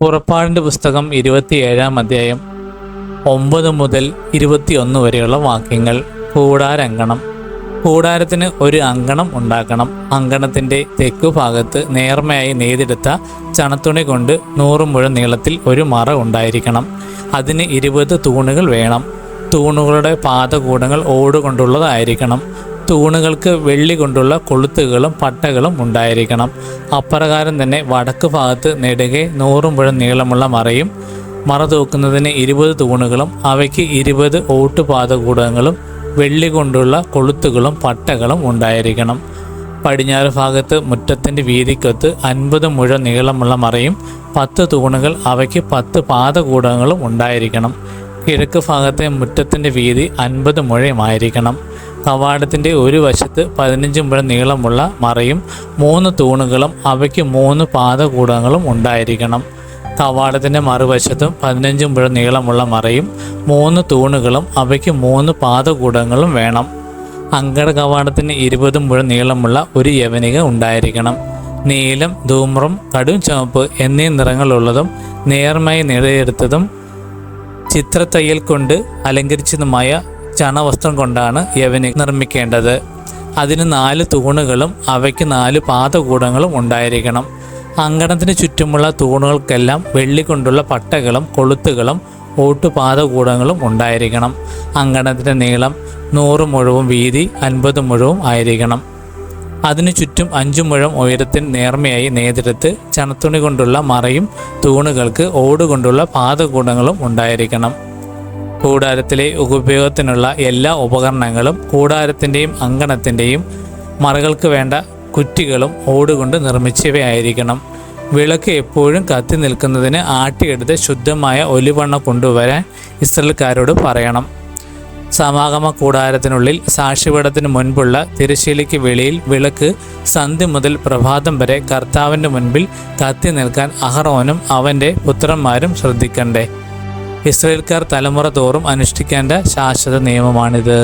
പുറപ്പാടിൻ്റെ പുസ്തകം 27-ാം അധ്യായം 9 മുതൽ 21 വരെയുള്ള വാക്യങ്ങൾ. കൂടാരങ്കണം. കൂടാരത്തിന് ഒരു അങ്കണം ഉണ്ടാക്കണം. അങ്കണത്തിൻ്റെ തെക്കുഭാഗത്ത് നേർമയായി നെയ്തെടുത്ത ചണത്തുണി കൊണ്ട് 100 മുഴം നീളത്തിൽ ഒരു മറ ഉണ്ടായിരിക്കണം. അതിന് 20 തൂണുകൾ വേണം. തൂണുകളുടെ പാദകൂടങ്ങൾ ഓടുകൊണ്ടുള്ളതായിരിക്കണം. തൂണുകൾക്ക് വെള്ളി കൊണ്ടുള്ള കൊളുത്തുകളും പട്ടകളും ഉണ്ടായിരിക്കണം. അപ്രകാരം തന്നെ വടക്ക് ഭാഗത്ത് നെടുകെ 100 മുഴം നീളമുള്ള മറയും, മറ തൂക്കുന്നതിന് 20 തൂണുകളും അവയ്ക്ക് 20 ഓട്ടുപാദകൂടങ്ങളും വെള്ളി കൊണ്ടുള്ള കൊളുത്തുകളും പട്ടകളും ഉണ്ടായിരിക്കണം. പടിഞ്ഞാറ് ഭാഗത്ത് മുറ്റത്തിൻ്റെ വീതിക്കൊത്ത് 50 മുഴം നീളമുള്ള മറയും 10 തൂണുകൾ അവയ്ക്ക് 10 പാദകൂടങ്ങളും ഉണ്ടായിരിക്കണം. കിഴക്ക് ഭാഗത്തെ മുറ്റത്തിൻ്റെ വീതി 50 മുഴമായിരിക്കണം. കവാടത്തിൻ്റെ ഒരു വശത്ത് 15 മുഴം നീളമുള്ള മറയും 3 തൂണുകളും അവയ്ക്ക് 3 പാദകൂടങ്ങളും ഉണ്ടായിരിക്കണം. കവാടത്തിൻ്റെ മറുവശത്തും 15 മുഴം നീളമുള്ള മറയും 3 തൂണുകളും അവയ്ക്ക് 3 പാദകൂടങ്ങളും വേണം. അങ്കണ കവാടത്തിന് 20 മുഴം നീളമുള്ള ഒരു യവനിക ഉണ്ടായിരിക്കണം. നീലം, ധൂമ്രം, കടും ചുവപ്പ് എന്നീ നിറങ്ങളുള്ളതും നേർമയായി നെയ്തെടുത്തതും ചിത്രത്തയ്യൽ കൊണ്ട് അലങ്കരിച്ചതുമായ ചണവസ്ത്രം കൊണ്ടാണ് യവനിക നിർമ്മിക്കേണ്ടത്. അതിന് 4 തൂണുകളും അവയ്ക്ക് 4 പാദകൂടങ്ങളും ഉണ്ടായിരിക്കണം. അങ്കണത്തിന് ചുറ്റുമുള്ള തൂണുകൾക്കെല്ലാം വെള്ളി കൊണ്ടുള്ള പട്ടകളും കൊളുത്തുകളും ഓട്ടുപാദകൂടങ്ങളും ഉണ്ടായിരിക്കണം. അങ്കണത്തിൻ്റെ നീളം 100 മുഴവും വീതി 50 മുഴവും ആയിരിക്കണം. അതിനു ചുറ്റും 5 മുഴം ഉയരത്തിൽ നേർമയായി നെയ്തെടുത്ത് ചണത്തുണി കൊണ്ടുള്ള മറയും തൂണുകൾക്ക് ഓടുകൊണ്ടുള്ള പാദകൂടങ്ങളും ഉണ്ടായിരിക്കണം. കൂടാരത്തിലെ ഉപയോഗത്തിനുള്ള എല്ലാ ഉപകരണങ്ങളും കൂടാരത്തിൻ്റെയും അങ്കണത്തിൻ്റെയും മറകൾക്ക് വേണ്ട കുറ്റികളും ഓടുകൊണ്ട് നിർമ്മിച്ചവയായിരിക്കണം. വിളക്ക് എപ്പോഴും കത്തി നിൽക്കുന്നതിന് ആട്ടിയെടുത്ത് ശുദ്ധമായ ഒലിവെണ്ണ കൊണ്ടുവരാൻ ഇസ്രായേൽക്കാരോട് പറയണം. സമാഗമ കൂടാരത്തിനുള്ളിൽ സാക്ഷ്യപീഠത്തിന് മുൻപുള്ള തിരശ്ശീലയ്ക്ക് വെളിയിൽ വിളക്ക് സന്ധ്യ മുതൽ പ്രഭാതം വരെ കർത്താവിൻ്റെ മുൻപിൽ കത്തി നിൽക്കാൻ അഹറോനും അവൻ്റെ പുത്രന്മാരും ശ്രദ്ധിക്കണ്ടേ. ഇസ്രായേൽക്കാർ തലമുറ തോറും അനുഷ്ഠിക്കേണ്ട ശാശ്വത നിയമമാണിത്.